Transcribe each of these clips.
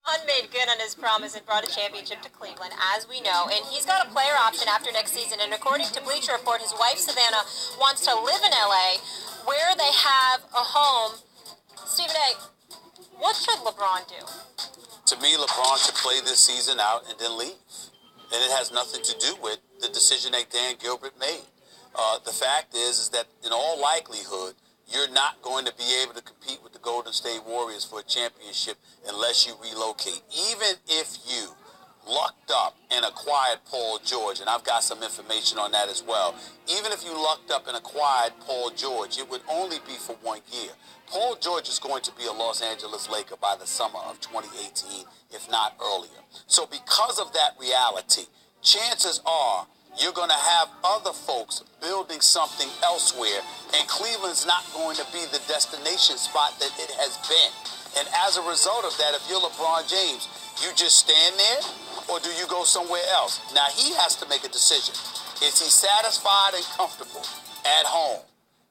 LeBron made good on his promise and brought a championship to Cleveland, as we know, and he's got a player option after next season. And according to Bleacher Report, his wife Savannah wants to live in LA, where they have a home. Stephen A., what should LeBron do? To me, LeBron should play this season out and then leave. And it has nothing to do with the decision that Dan Gilbert made. The fact is that in all likelihood, you're not going to be able to compete with the Golden State Warriors for a championship unless you relocate. Even if you lucked up and acquired Paul George, and I've got some information on that as well. Even if you lucked up and acquired Paul George, it would only be for 1 year. Paul George is going to be a Los Angeles Laker by the summer of 2018, if not earlier. So because of that reality, chances are you're going to have other folks building something elsewhere, and Cleveland's not going to be the destination spot that it has been. And as a result of that, if you're LeBron James, you just stand there, or do you go somewhere else? Now, he has to make a decision. Is he satisfied and comfortable at home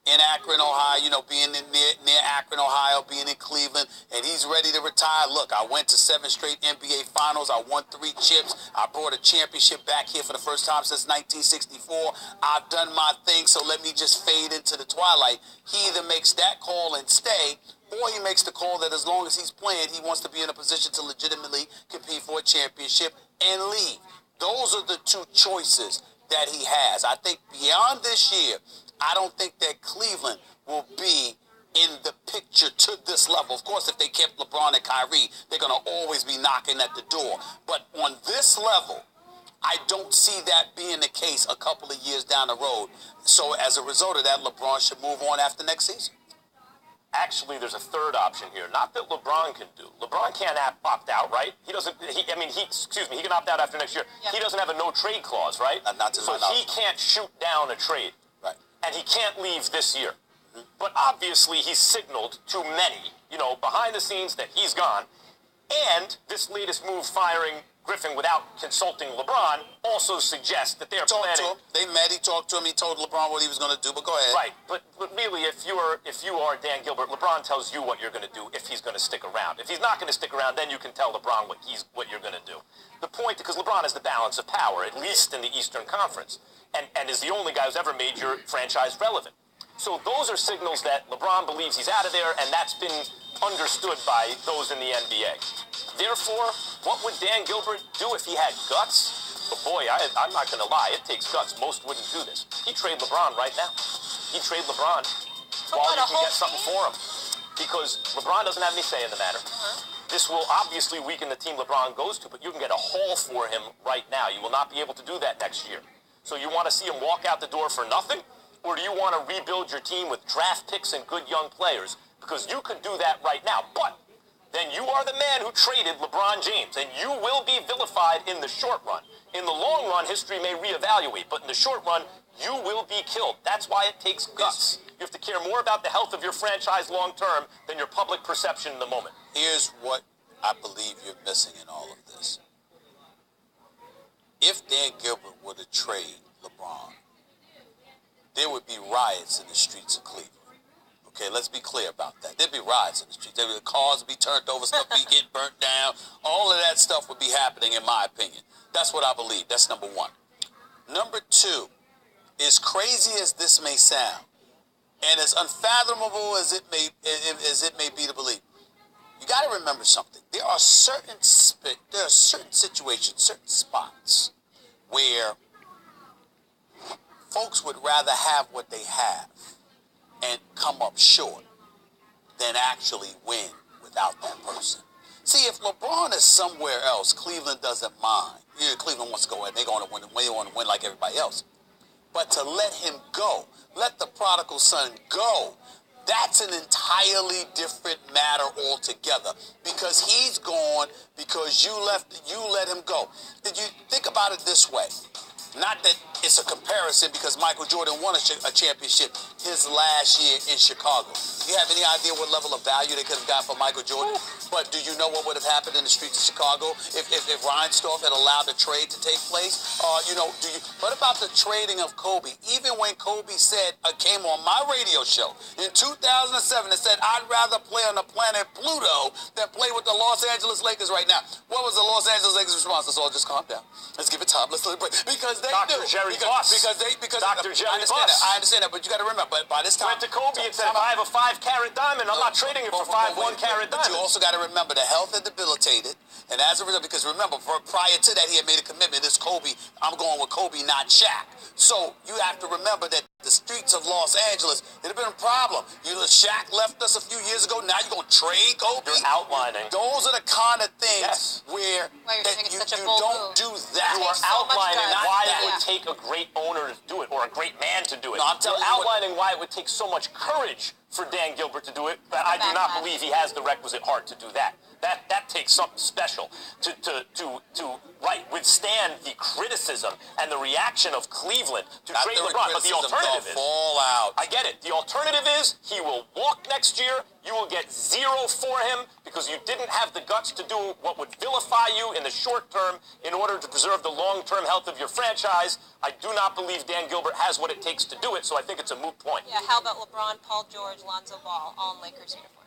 in Akron, Ohio, being near Akron, Ohio, being in Cleveland, and he's ready to retire? Look, I went to 7 straight NBA Finals. I won 3 chips. I brought a championship back here for the first time since 1964. I've done my thing, so let me just fade into the twilight. He either makes that call and stay, or he makes the call that as long as he's playing, he wants to be in a position to legitimately compete for a championship and leave. Those are the 2 choices that he has. I think beyond this year, I don't think that Cleveland will be in the picture to this level. Of course, if they kept LeBron and Kyrie, they're going to always be knocking at the door. But on this level, I don't see that being the case a couple of years down the road. So as a result of that, LeBron should move on after next season. Actually, there's a third option here. Not that LeBron can do. LeBron can't opt out, right? He doesn't. He can opt out after next year. Yep. He doesn't have a no-trade clause, right? Not to so he can't shoot down a trade. Right. And he can't leave this year. Mm-hmm. But obviously, he's signaled to many, behind the scenes that he's gone. And this latest move firing Griffin without consulting LeBron also suggests that they're planning. They met. He talked to him. He told LeBron what he was going to do. But go ahead. Right. But really, if you are Dan Gilbert, LeBron tells you what you're going to do if he's going to stick around. If he's not going to stick around, then you can tell LeBron what you're going to do. The point, because LeBron has the balance of power, at least in the Eastern Conference, and is the only guy who's ever made your franchise relevant. So those are signals that LeBron believes he's out of there, and that's been understood by those in the NBA. Therefore, what would Dan Gilbert do if he had guts? But boy, I'm not going to lie, it takes guts. Most wouldn't do this. He'd trade LeBron right now. He'd trade LeBron while you can get something for him. Because LeBron doesn't have any say in the matter. This will obviously weaken the team LeBron goes to, but you can get a haul for him right now. You will not be able to do that next year. So you want to see him walk out the door for nothing? Or do you want to rebuild your team with draft picks and good young players? Because you could do that right now. But then you are the man who traded LeBron James, and you will be vilified in the short run. In the long run, history may reevaluate, but in the short run, you will be killed. That's why it takes guts. You have to care more about the health of your franchise long term than your public perception in the moment. Here's what I believe you're missing in all of this. If Dan Gilbert were to trade LeBron, there would be riots in the streets of Cleveland. Okay, let's be clear about that. There'd be riots in the streets. The cars would be turned over, stuff would be getting burnt down. All of that stuff would be happening, in my opinion. That's what I believe. That's number one. Number two, as crazy as this may sound, and as unfathomable as it may be to believe, you got to remember something. There are certain situations, certain spots where folks would rather have what they have and come up short than actually win without that person. See, if LeBron is somewhere else, Cleveland doesn't mind. Cleveland wants to go in. They want to win. They want to win like everybody else. But to let him go, let the prodigal son go, that's an entirely different matter altogether. Because he's gone because you let him go. Did you think about it this way? Not that it's a comparison because Michael Jordan won a championship his last year in Chicago. Do you have any idea what level of value they could have got for Michael Jordan? But do you know what would have happened in the streets of Chicago if Reinsdorf had allowed the trade to take place? What about the trading of Kobe? Even when Kobe came on my radio show in 2007 and said, I'd rather play on the planet Pluto than play with the Los Angeles Lakers right now. What was the Los Angeles Lakers' response? Let's all just calm down. Let's give it time. Let's celebrate. Because they Dr. do. Jerry Because Dr. Jerry Buss. I understand that, but you got to remember, but by this time... Went to Kobe and said, if I have a 5-carat diamond, I'm not trading it for 5 1-carat diamonds. But you also got to remember the health had debilitated, and as a result, because remember, prior to that, he had made a commitment. This Kobe, I'm going with Kobe, not Shaq. So you have to remember that the streets of Los Angeles, it had been a problem. Shaq left us a few years ago. Now you're going to trade Kobe? You're outlining. Those are the kind of things where you don't do that. You are outlining why it would take a great owner to do it or a great man to do it. No, I'm telling You're you outlining why it would take so much courage for Dan Gilbert to do it, but I do not believe he has the requisite heart to do that. That takes something special to withstand the criticism and the reaction of Cleveland to trade LeBron. But the alternative is fallout. I get it. The alternative is he will walk next year. You will get 0 for him because you didn't have the guts to do what would vilify you in the short term in order to preserve the long-term health of your franchise. I do not believe Dan Gilbert has what it takes to do it, so I think it's a moot point. Yeah, how about LeBron, Paul George, Lonzo Ball, all in Lakers uniforms?